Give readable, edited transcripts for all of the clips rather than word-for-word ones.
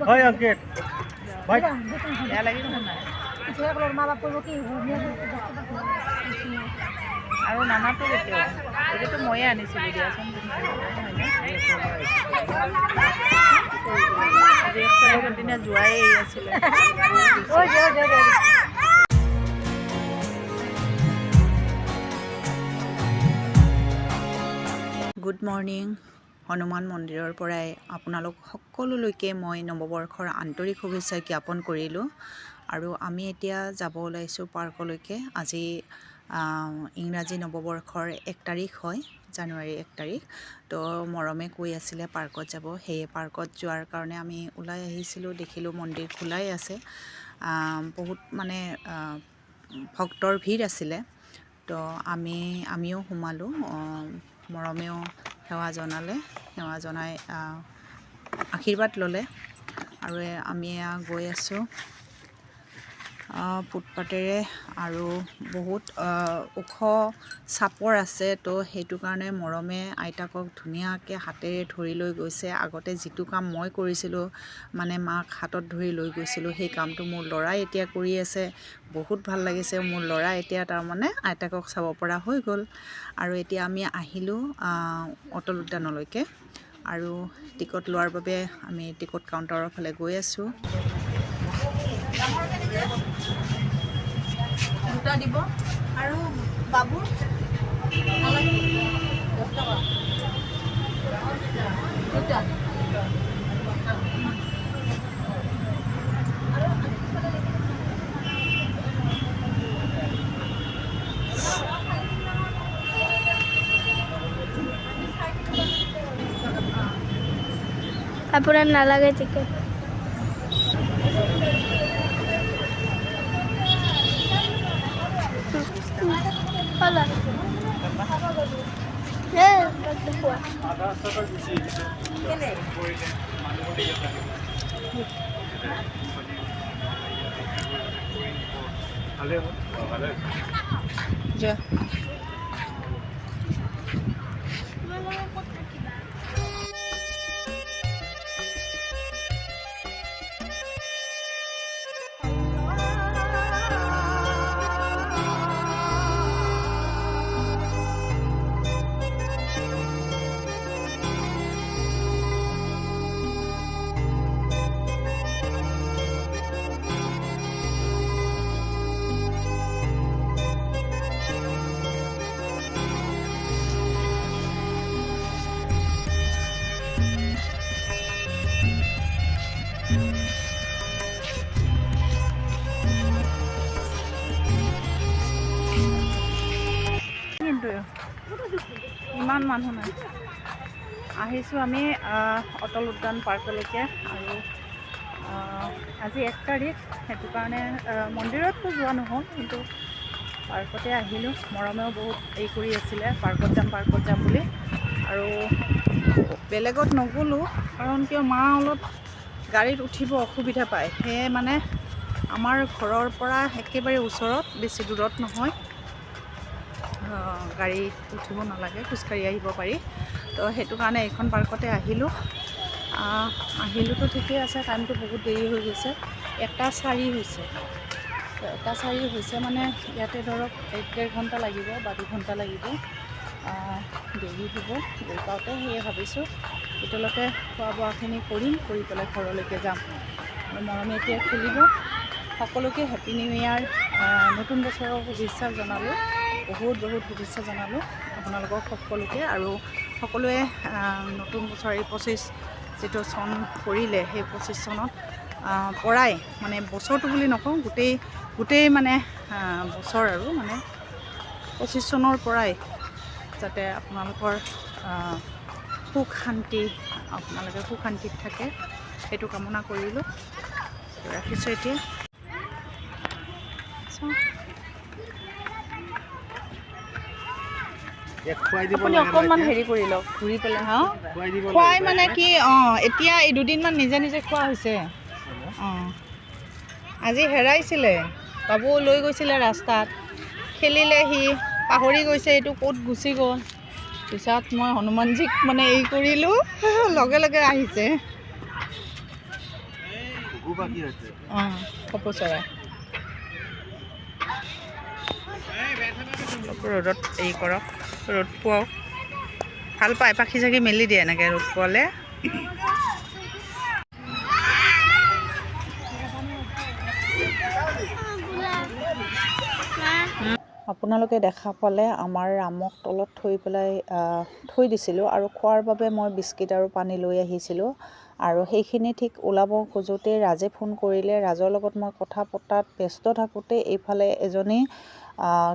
হয় আঙ্কেল ভাই বেয়া লাগিব নাই আৰু নানাটো কেতিয়াও এইটোতো ময়ে আনিছিলোঁ দিয়াচোন আজি দিনা যোৱাই আছিলে গুড মৰ্ণিং হনুমান মন্দিৰৰ পৰাই আপোনালোক সকলোলৈকে মই নৱবৰ্ষৰ আন্তৰিক শুভেচ্ছা জ্ঞাপন কৰিলোঁ আৰু আমি এতিয়া যাব ওলাইছোঁ পাৰ্কলৈকে আজি ইংৰাজী নৱবৰ্ষৰ 1 তাৰিখ হয় জানুৱাৰী 1 তাৰিখ তো মৰমে কৈ আছিলে পাৰ্কত যাব সেয়ে পাৰ্কত যোৱাৰ কাৰণে আমি ওলাই আহিছিলোঁ দেখিলোঁ মন্দিৰ খোলাই আছে বহুত মানে ভক্তৰ ভিৰ আছিলে তো আমিও সোমালোঁ মৰমেও সেৱা জনালে সেৱা জনাই আশীৰ্বাদ ল'লে আৰু আমি গৈ আছোঁ ফুটপাতেৰে আৰু বহুত ওখ চাপৰ আছে তো সেইটো কাৰণে মৰমে আইতাকক ধুনীয়াকৈ হাতেৰে ধৰি লৈ গৈছে আগতে যিটো কাম মই কৰিছিলোঁ মানে মাক হাতত ধৰি লৈ গৈছিলোঁ সেই কামটো মোৰ ল'ৰাই এতিয়া কৰি আছে বহুত ভাল লাগিছে মোৰ ল'ৰা এতিয়া তাৰমানে আইতাকক চাব পৰা হৈ গ'ল আৰু এতিয়া আমি আহিলোঁ অটল উদ্যানলৈকে আৰু টিকট লোৱাৰ বাবে আমি টিকট কাউণ্টাৰৰ ফালে গৈ আছোঁ দুটা দিব আৰু বাবু 10 টকা দুটা আপনার না লাগে টিকিট হলো যা ইমান মানুহ নাই আহিছোঁ আমি অটল উদ্যান পাৰ্কলৈকে আৰু আজি 1 তাৰিখ সেইটো কাৰণে মন্দিৰততো যোৱা নহ'ল কিন্তু পাৰ্কতে আহিলোঁ মৰমেও বহুত এই কৰি আছিলে পাৰ্কত যাম বুলি আৰু বেলেগত নগ'লোঁ কাৰণ কিয় মা অলপ গাড়ীত উঠিব অসুবিধা পায় সেয়ে মানে আমাৰ ঘৰৰ পৰা একেবাৰে ওচৰত বেছি দূৰত নহয় গাড়ীত উঠিব নালাগে খোজকাঢ়ি আহিব পাৰি তো সেইটো কাৰণে এইখন পাৰ্কতে আহিলোঁতো ঠিকেই আছে টাইমটো বহুত দেৰি হৈ গৈছে 1:04 হৈছে তো 1:04 হৈছে মানে ইয়াতে ধৰক 1-1.5 ঘণ্টা লাগিব বা 2 ঘণ্টা লাগিব দেৰি হ'ব গৈ পাওঁতে সেয়ে ভাবিছোঁ এতিয়ালৈকে খোৱা বোৱাখিনি কৰি পেলাই ঘৰলৈকে যাম আৰু মৰমে এতিয়া খুলিব সকলোকে হেপী নিউ ইয়াৰ নতুন বছৰৰ শুভেচ্ছা জনালোঁ বহুত শুভেচ্ছা জনালোঁ আপোনালোকক সকলোকে আৰু সকলোৱে নতুন বছৰ এই 25 যিটো চন পৰিলে সেই 25 চনত পৰাই মানে বছৰটো বুলি নকওঁ গোটেই মানে বছৰ আৰু মানে 25 চনৰ পৰাই যাতে আপোনালোকৰ সুখ শান্তি আপোনালোকে সুখ শান্তিত থাকে সেইটো কামনা কৰিলোঁ ৰাখিছোঁ এতিয়া আপুনি অকণমান হেৰি কৰি লওক ঘূৰি পেলাই খুৱাই মানে কি এতিয়া এই 2 দিনমান নিজে খোৱা হৈছে আজি হেৰাইছিলে বাবু লৈ গৈছিলে ৰাস্তাত খেলিলে সি পাহৰি গৈছে এইটো ক'ত গুচি গ'ল পিছত মই হনুমানজীক মানে এই কৰিলোঁ, লগে লগে আহিছে। অঁ, কপৌ চৰাই ৰ'দত এই কৰক, ৰ'দ পোৱাওক। ভাল পায়, পাখি চাখি মেলি দিয়ে এনেকৈ ৰ'দ পোৱালে। আপোনালোকে দেখা পালে আমাৰ ৰামক তলত থৈ দিছিলোঁ আৰু খোৱাৰ বাবে মই বিস্কিট আৰু পানী লৈ আহিছিলোঁ। আৰু সেইখিনি ঠিক ওলাব খোজোঁতে ৰাজে ফোন কৰিলে। ৰাজৰ লগত মই কথা পতাত ব্যস্ত থাকোঁতে এইফালে এজনী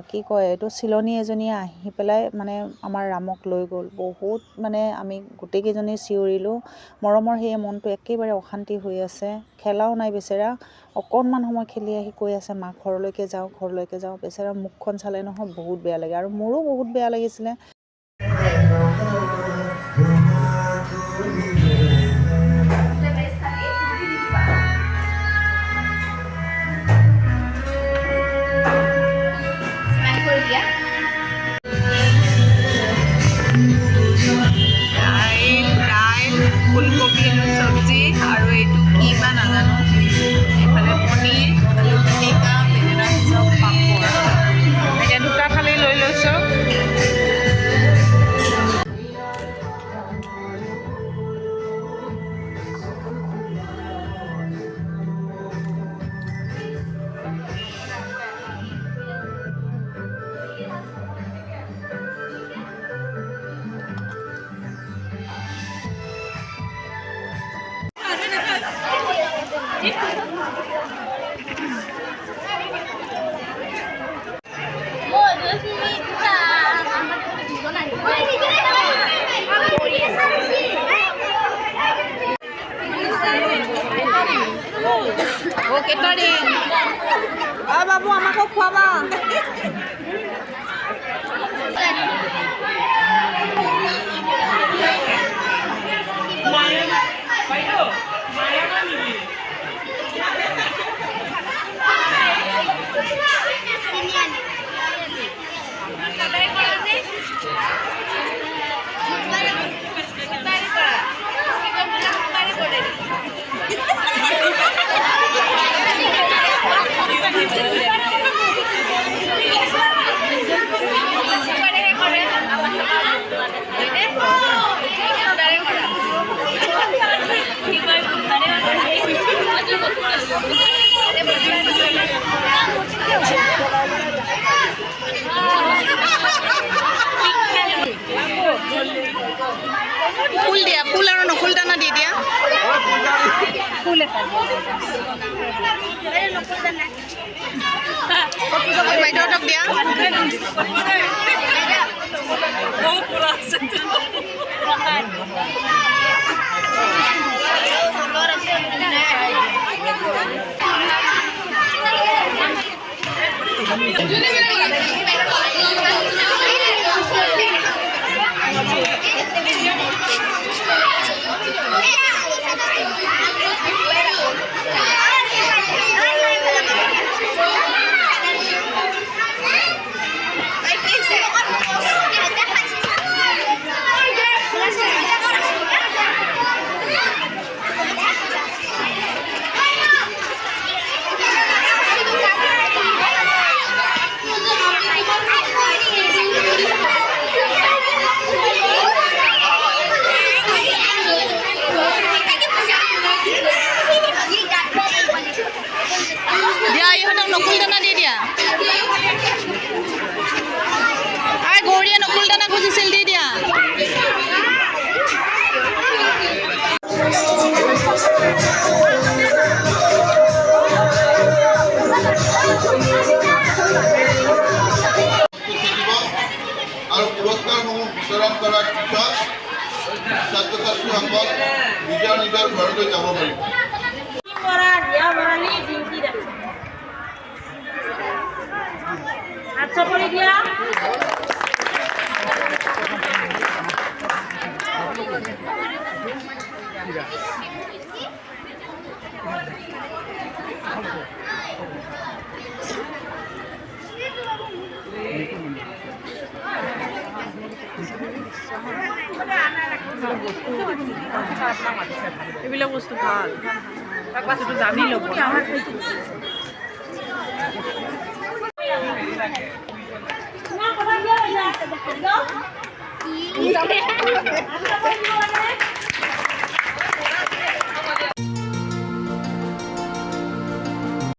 কি কয় এইটো চিলনী এজনীয়ে আহি পেলাই মানে আমাৰ ৰামক লৈ গ'ল। বহুত মানে আমি গোটেইকেইজনী চিঞৰিলোঁ। মৰমৰ সেয়ে মনটো একেবাৰে অশান্তি হৈ আছে। খেলাও নাই বেচেৰা, অকণমান সময় খেলি আহি কৈ আছে মা ঘৰলৈকে যাওঁ, ঘৰলৈকে যাওঁ। বেচেৰা মুখখন চালে নহয় বহুত বেয়া লাগে, আৰু মোৰো বহুত বেয়া লাগিছিলে। দাইল, ফুলকবি চব্জি আৰু এইটো কি বা নাজানো। এইফালে পনীৰ, আলু পিটিকা, বেঙেনা চপ, পাপৰ। এতিয়া দুটা থালি লৈ লৈছোঁ। বাবু আমাকো খোৱাবা। ফুল দিয়া, ফুল আৰু নকুল দানা দি দিয়া। ফুল বাইদেউহঁতক দিয়া। দিয়া ইহঁতক নকুল দানা দি দিয়া। গৌৰীয়ে নকুল দানা খুজিছিল, দি দিয়া। আৰু পুৰস্কাৰসমূহ বিতৰণ কৰাৰ পিছত ছাত্ৰ ছাত্ৰীসকল নিজৰ নিজৰ ঘৰলৈ যাব পাৰিব। এইবিলাক বস্তু ভাল বস্তুটো জানি ল'ব